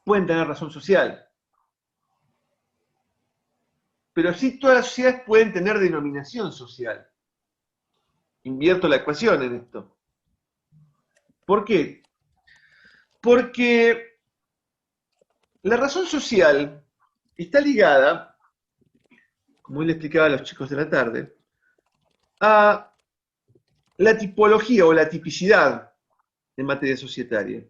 pueden tener razón social. Pero sí todas las sociedades pueden tener denominación social. Invierto la ecuación en esto. ¿Por qué? Porque la razón social está ligada, como él le explicaba a los chicos de la tarde, a la tipología o la tipicidad en materia societaria.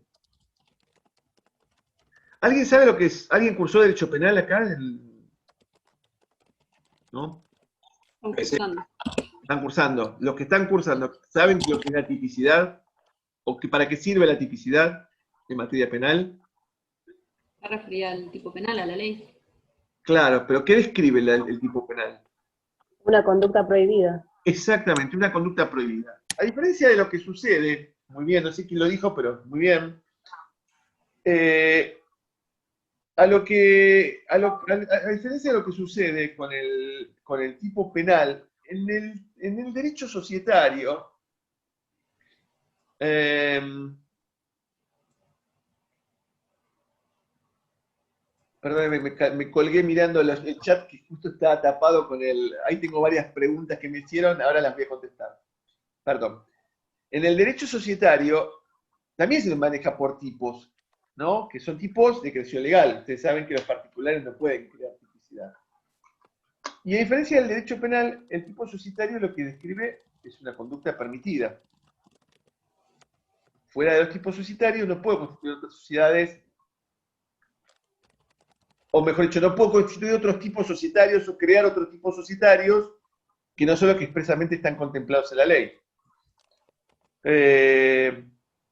¿Alguien sabe lo que es? ¿Alguien cursó Derecho Penal acá? ¿No? Concursando. Están cursando. Los que están cursando, ¿saben lo que es la tipicidad? ¿O que para qué sirve la tipicidad en materia penal? Está referida al tipo penal, a la ley. Claro, pero ¿qué describe el tipo penal? Una conducta prohibida. Exactamente, una conducta prohibida. A diferencia de lo que sucede, muy bien, no sé quién lo dijo, pero muy bien, a diferencia de lo que sucede con el tipo penal, en el derecho societario, eh, perdóneme, me colgué mirando el chat que justo estaba tapado con el. Ahí tengo varias preguntas que me hicieron, ahora las voy a contestar. Perdón. En el derecho societario también se maneja por tipos, ¿no? Que son tipos de creación legal. Ustedes saben que los particulares no pueden crear tipicidad. Y a diferencia del derecho penal, el tipo societario lo que describe es una conducta permitida. Fuera de los tipos societarios no puedo constituir otras sociedades, o mejor dicho, no puedo constituir otros tipos societarios o crear otros tipos societarios que no son los que expresamente están contemplados en la ley.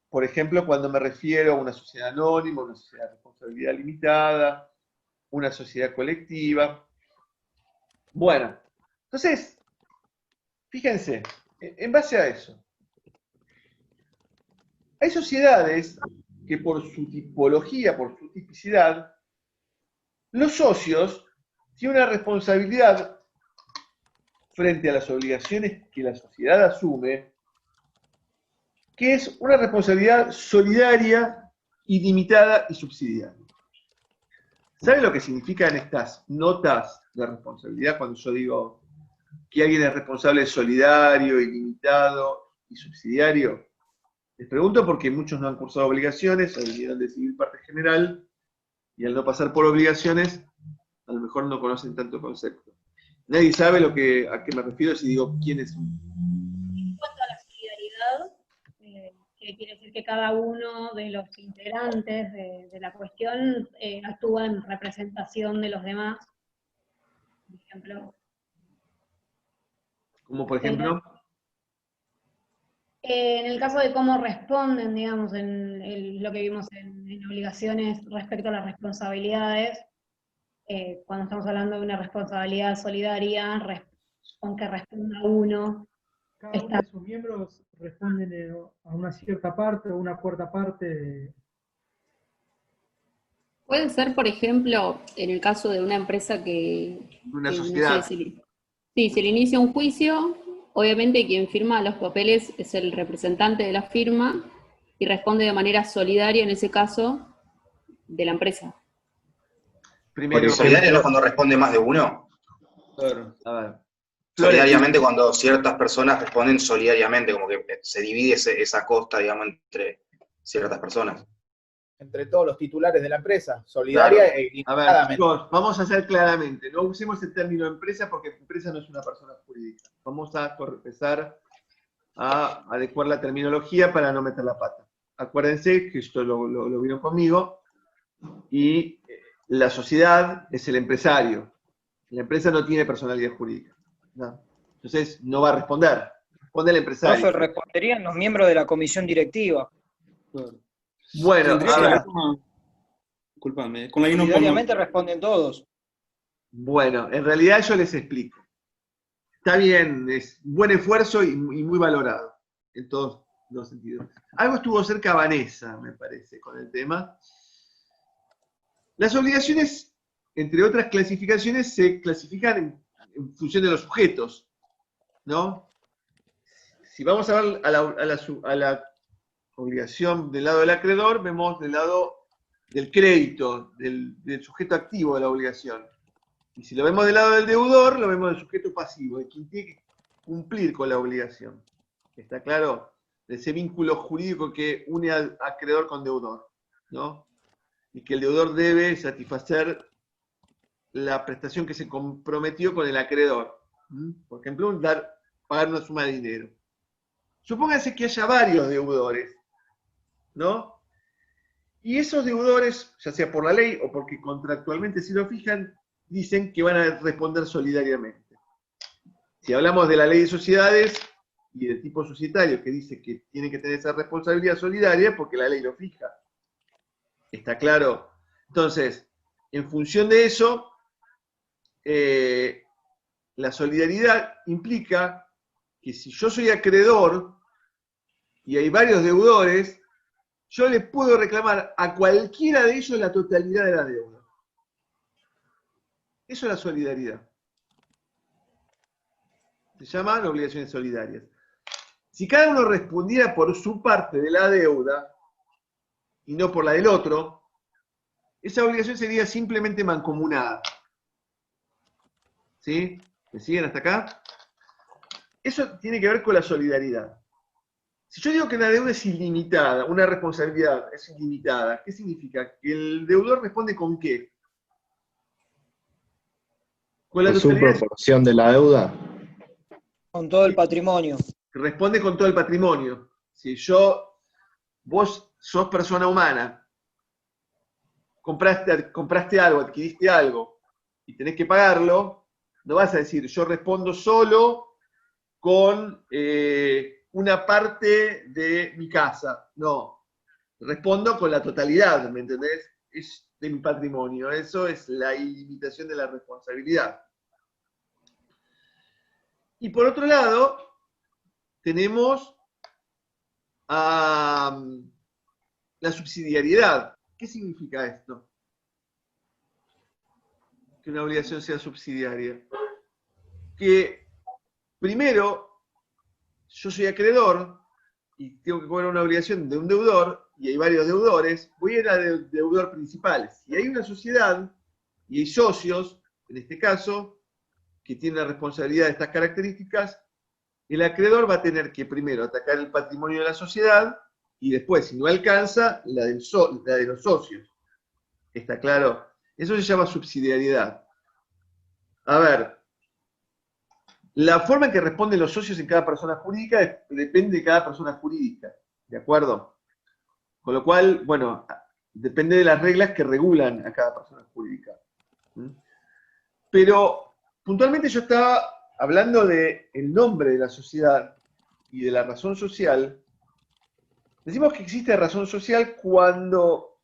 Por ejemplo, cuando me refiero a una sociedad anónima, una sociedad de responsabilidad limitada, una sociedad colectiva. Bueno, entonces, fíjense, en base a eso, hay sociedades que por su tipología, por su tipicidad, los socios tienen una responsabilidad frente a las obligaciones que la sociedad asume, que es una responsabilidad solidaria, ilimitada y subsidiaria. ¿Saben lo que significan estas notas de responsabilidad cuando yo digo que alguien es responsable solidario, ilimitado y subsidiario? Les pregunto porque muchos no han cursado obligaciones, o vinieron de civil parte general, y al no pasar por obligaciones, a lo mejor no conocen tanto concepto. Nadie sabe a qué me refiero si digo quién es un. En cuanto a la solidaridad, que quiere decir que cada uno de los integrantes de la cuestión actúa en representación de los demás, por ejemplo. Como por ejemplo. En el caso de cómo responden, digamos, en lo que vimos en obligaciones respecto a las responsabilidades, cuando estamos hablando de una responsabilidad solidaria, aunque responda uno. Cada uno de sus miembros responden a una cierta parte o una cuarta parte. Puede ser, por ejemplo, en el caso de una empresa Una sociedad. No sé, se le inicia un juicio, obviamente quien firma los papeles es el representante de la firma y responde de manera solidaria, en ese caso, de la empresa. Primero, porque solidaria no es cuando responde más de uno. A ver. Solidariamente cuando ciertas personas responden solidariamente, como que se divide esa costa, digamos, entre ciertas personas. Entre todos los titulares de la empresa, solidaria claro. e A ilimitadamente. ver, chicos, vamos a hacer claramente, no usemos el término empresa porque empresa no es una persona jurídica. Vamos a empezar a adecuar la terminología para no meter la pata. Acuérdense que esto lo vieron conmigo, y la sociedad es el empresario. La empresa no tiene personalidad jurídica, ¿no? Entonces no va a responder, responde el empresario. Profe, responderían los miembros de la comisión directiva. Bueno, disculpame, con la solidariamente responden todos. Bueno, en realidad yo les explico. Está bien, es buen esfuerzo y muy valorado, en todos los sentidos. Algo estuvo cerca Vanessa, me parece, con el tema. Las obligaciones, entre otras clasificaciones, se clasifican en función de los sujetos, ¿no? Si vamos a ver a la obligación del lado del acreedor, vemos del lado del crédito, del sujeto activo de la obligación. Y si lo vemos del lado del deudor, lo vemos del sujeto pasivo, de quien tiene que cumplir con la obligación. ¿Está claro? De ese vínculo jurídico que une al acreedor con deudor, ¿no? Y que el deudor debe satisfacer la prestación que se comprometió con el acreedor. Por ejemplo, pagar una suma de dinero. Supóngase que haya varios deudores, ¿no? Y esos deudores, ya sea por la ley o porque contractualmente si lo fijan, dicen que van a responder solidariamente. Si hablamos de la ley de sociedades y del tipo societario que dice que tiene que tener esa responsabilidad solidaria, porque la ley lo fija. ¿Está claro? Entonces, en función de eso, la solidaridad implica que si yo soy acreedor y hay varios deudores, yo le puedo reclamar a cualquiera de ellos la totalidad de la deuda. Eso es la solidaridad. Se llaman obligaciones solidarias. Si cada uno respondiera por su parte de la deuda y no por la del otro, esa obligación sería simplemente mancomunada. ¿Sí? ¿Me siguen hasta acá? Eso tiene que ver con la solidaridad. Si yo digo que una deuda es ilimitada, una responsabilidad es ilimitada, ¿qué significa? Que el deudor responde con qué? Con la ¿Por su totalidad. proporción de la deuda? Con todo el patrimonio. Responde con todo el patrimonio. Si vos sos persona humana, compraste algo, adquiriste algo, y tenés que pagarlo, no vas a decir, yo respondo solo con una parte de mi casa. No, respondo con la totalidad, ¿me entendés? Es de mi patrimonio. Eso es la ilimitación de la responsabilidad. Y por otro lado, tenemos la subsidiariedad. ¿Qué significa esto? Que una obligación sea subsidiaria. Que primero, yo soy acreedor y tengo que cobrar una obligación de un deudor, y hay varios deudores, voy a ir al deudor principal. Si hay una sociedad y hay socios, en este caso, que tienen la responsabilidad de estas características, el acreedor va a tener que primero atacar el patrimonio de la sociedad y después, si no alcanza, la de los socios. ¿Está claro? Eso se llama subsidiariedad. A ver, la forma en que responden los socios en cada persona jurídica depende de cada persona jurídica, ¿de acuerdo? Con lo cual, bueno, depende de las reglas que regulan a cada persona jurídica. Pero, puntualmente yo estaba hablando del nombre de la sociedad y de la razón social. Decimos que existe razón social cuando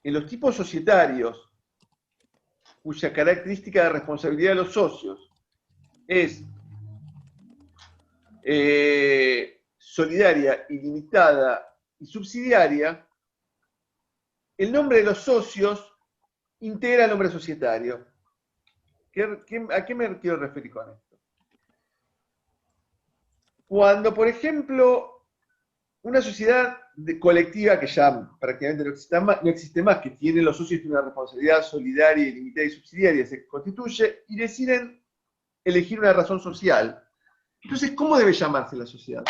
en los tipos societarios, cuya característica de responsabilidad de los socios es solidaria, ilimitada y subsidiaria, el nombre de los socios integra el nombre societario. ¿A qué me quiero referir con esto? Cuando, por ejemplo, una sociedad colectiva que ya prácticamente no existe más, que tiene los socios una responsabilidad solidaria, ilimitada y subsidiaria, se constituye y deciden elegir una razón social. Entonces, ¿cómo debe llamarse la sociedad?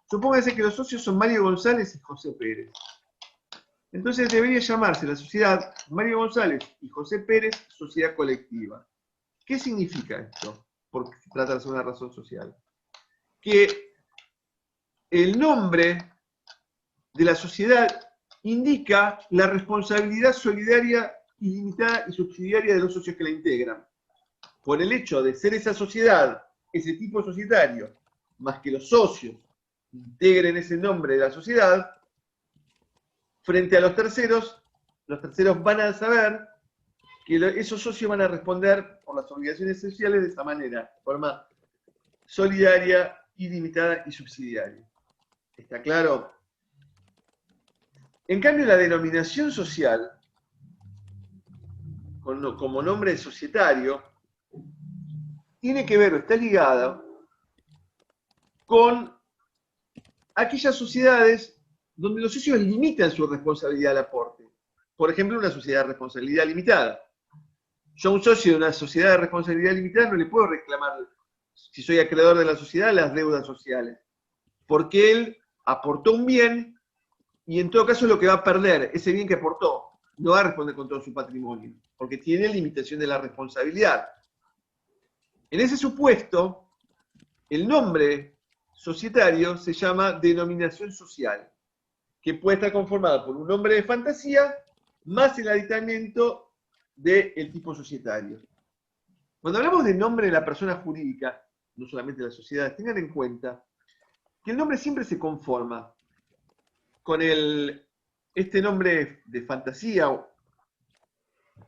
Supóngase que los socios son Mario González y José Pérez. Entonces debería llamarse la sociedad Mario González y José Pérez sociedad colectiva. ¿Qué significa esto? Porque se trata de una razón social. Que el nombre de la sociedad indica la responsabilidad solidaria, ilimitada y subsidiaria de los socios que la integran. Por el hecho de ser esa sociedad, ese tipo societario, más que los socios integren ese nombre de la sociedad, frente a los terceros van a saber que esos socios van a responder por las obligaciones sociales de esa manera, de forma solidaria, ilimitada y subsidiaria. ¿Está claro? En cambio, la denominación social, como nombre societario, tiene que ver o está ligada con aquellas sociedades donde los socios limitan su responsabilidad al aporte. por ejemplo, una sociedad de responsabilidad limitada. Yo a un socio de una sociedad de responsabilidad limitada no le puedo reclamar, si soy acreedor de la sociedad, las deudas sociales, porque él aportó un bien y en todo caso lo que va a perder, ese bien que aportó, no va a responder con todo su patrimonio, porque tiene limitación de la responsabilidad. En ese supuesto, el nombre societario se llama denominación social, que puede estar conformado por un nombre de fantasía más el aditamento del tipo societario. Cuando hablamos del nombre de la persona jurídica, no solamente de la sociedad, tengan en cuenta que el nombre siempre se conforma con este nombre de fantasía,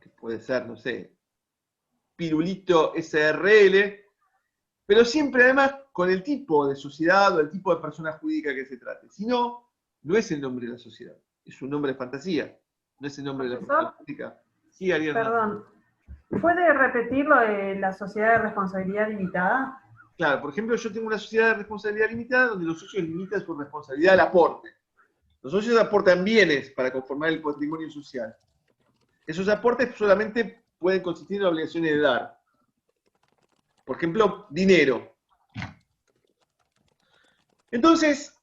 que puede ser, no sé, Pirulito SRL, pero siempre además con el tipo de sociedad o el tipo de persona jurídica que se trate. Si no, no es el nombre de la sociedad, es un nombre de fantasía, no es el nombre de la persona jurídica. Sí, Ariana. Perdón, ¿puede repetir lo de la sociedad de responsabilidad limitada? Claro, por ejemplo, yo tengo una sociedad de responsabilidad limitada donde los socios limitan su responsabilidad al aporte. Los socios aportan bienes para conformar el patrimonio social. Esos aportes solamente pueden consistir en obligaciones de dar. Por ejemplo, dinero. Entonces,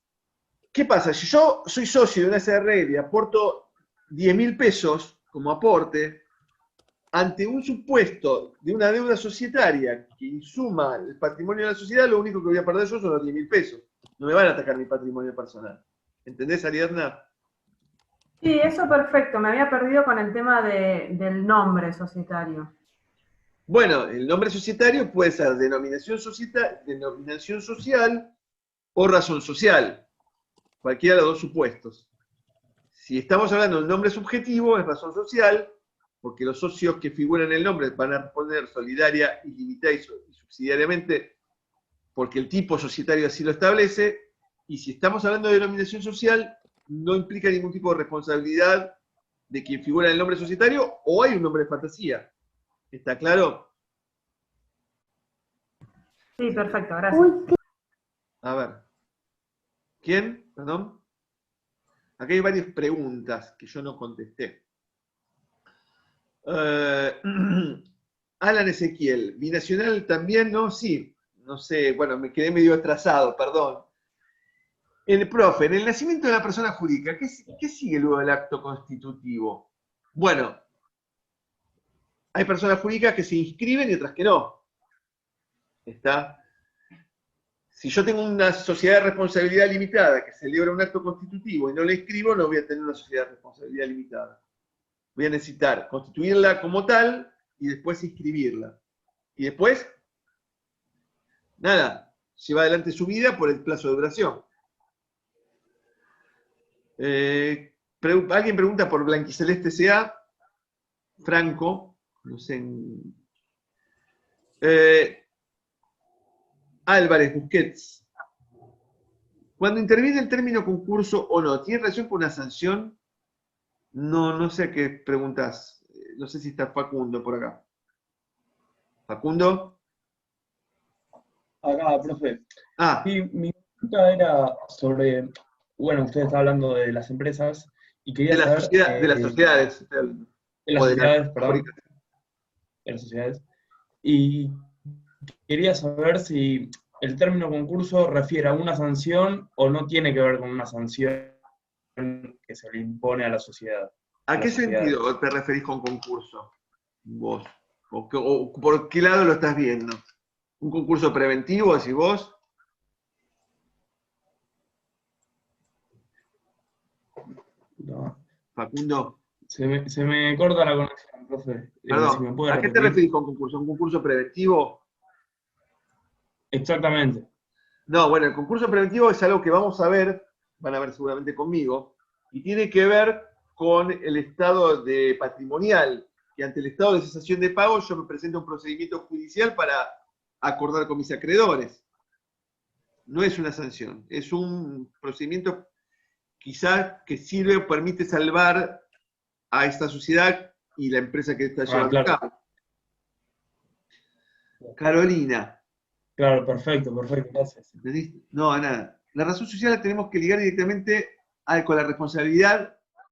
¿qué pasa? Si yo soy socio de una SRL y aporto 10.000 pesos como aporte, ante un supuesto de una deuda societaria que insuma el patrimonio de la sociedad, lo único que voy a perder yo son los 10.000 pesos. No me van a atacar mi patrimonio personal. ¿Entendés, Ariadna? Sí, eso perfecto. Me había perdido con el tema del nombre societario. Bueno, el nombre societario puede ser denominación social o razón social. Cualquiera de los dos supuestos. Si estamos hablando del nombre subjetivo, es razón social, porque los socios que figuran en el nombre van a responder solidaria, ilimitada y subsidiariamente, porque el tipo societario así lo establece. Y si estamos hablando de denominación social, no implica ningún tipo de responsabilidad de quien figura en el nombre societario, o hay un nombre de fantasía. ¿Está claro? Sí, perfecto, gracias. A ver. ¿Quién? Perdón. Aquí hay varias preguntas que yo no contesté. Alan Ezequiel, ¿binacional también? No, sí. No sé, bueno, me quedé medio atrasado, perdón. El profe, en el nacimiento de la persona jurídica, ¿qué sigue luego del acto constitutivo? Bueno, hay personas jurídicas que se inscriben y otras que no. ¿Está? Si yo tengo una sociedad de responsabilidad limitada que celebra un acto constitutivo y no le inscribo, no voy a tener una sociedad de responsabilidad limitada. Voy a necesitar constituirla como tal y después inscribirla. Y después, nada, lleva adelante su vida por el plazo de duración. Alguien pregunta por Blanquiceleste S.A. Franco, no sé. Álvarez Busquets. Cuando interviene el término concurso o no, ¿tiene relación con una sanción? No sé a qué preguntas. No sé si está Facundo por acá. ¿Facundo? Acá, profe. Ah. Sí, mi pregunta era sobre, bueno, usted está hablando de las empresas y quería saber... de las sociedades. De las sociedades, perdón. De las sociedades. Y quería saber si el término concurso refiere a una sanción o no tiene que ver con una sanción que se le impone a la sociedad. ¿A qué sentido te referís con concurso? Vos. ¿O por qué lado lo estás viendo? ¿Un concurso preventivo, decís vos? No. Facundo. Se me corta la conexión, profe. Perdón, si me puede ¿a qué te referís con concurso? ¿Un concurso preventivo? Exactamente. No, bueno, el concurso preventivo es algo que vamos a ver, van a ver seguramente conmigo, y tiene que ver con el estado de patrimonial, que ante el estado de cesación de pago yo me presento a un procedimiento judicial para acordar con mis acreedores. No es una sanción, es un procedimiento quizás que sirve o permite salvar a esta sociedad y la empresa que está llevando a cabo. Carolina. Claro, perfecto, gracias. No, nada. La razón social la tenemos que ligar directamente con la responsabilidad